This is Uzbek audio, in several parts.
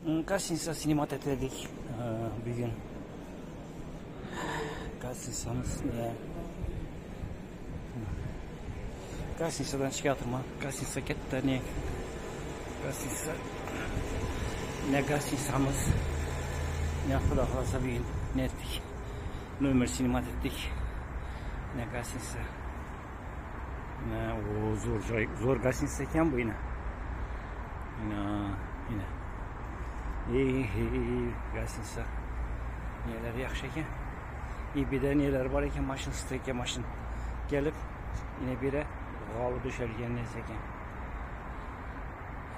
Gasinsa sinemat etdik bugün. Gasinsamız ne? Gasinsadan çıkartma. Gasinsa kette ne? Gasinsa ne gasinsamız? Ne kadar fazla bir ne ettik? Numara sinemat ettik. Ne gasinsa? Ne o zor gasinsa kim bu yine? Yine. İyi gasinsa. Neler yaxşı ekan. İyi bir de neler var ekan, maşın stek maşın gelip yine bire g'oli düşerken neyse ekan.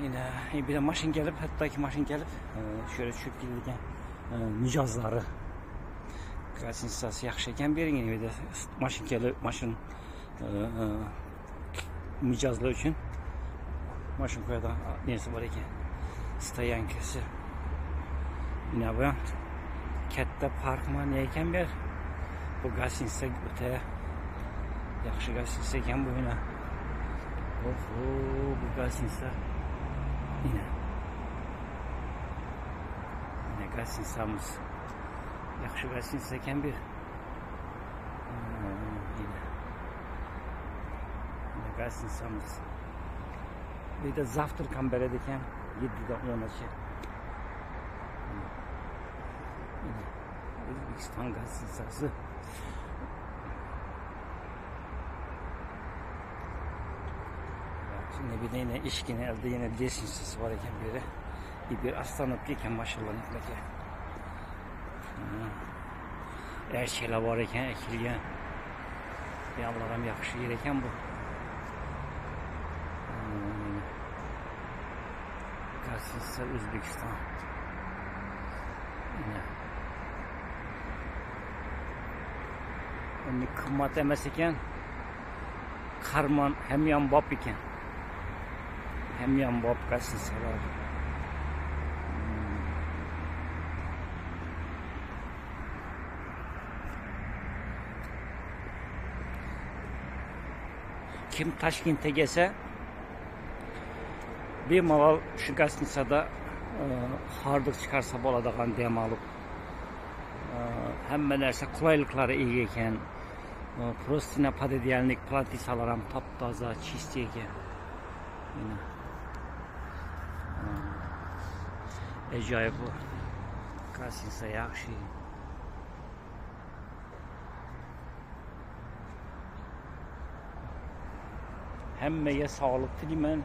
Yine bir de maşın gelip, hatta ki maşın gelip şöyle çöp gidiyorken mijozlari gazinsasi yaxshi ekan bering, bir de maşın gelip maşın mijozlar uchun maşın koyada nesi var ekan, stoyankasi. Yine bu katta parkma ne ekan ber? Bu gazinsa o'ta yaxshi gazinsa ekan bu yine. Oho, bu gazinsa yine gazinsamız yaxshi gazinsa ekan bir. Yine gazinsamız. Bir de zavtır kam beredi ekan 7'den 10'a. Özbekistan gazinsası. Şimdi bir de yine işkine elde yine gazinsası var ekan biri. Bir aslanıp ekan maşallah netleke. Her şeyler var ekan, ekilgan. Bir Allah'ım yaxshi yer ekan bu. Gazinsa Özbekistan. Yine. Endi qimmat emas ekan. Qarmon hamyonbop ekan. Hamyonbop gazinsalar. Kim Toshkentga kelsa, bemalol shu gazinsada hordiq chiqarsa bo'ladigan dam olib. Hamma narsa qulayliklari ega ekan. Prostina pododiyalnik platisalar ham top-toza, chist ekan. Yine. Ajoyib bu. Gazinsa yaxshi. Hammaga sog'lik tilayman.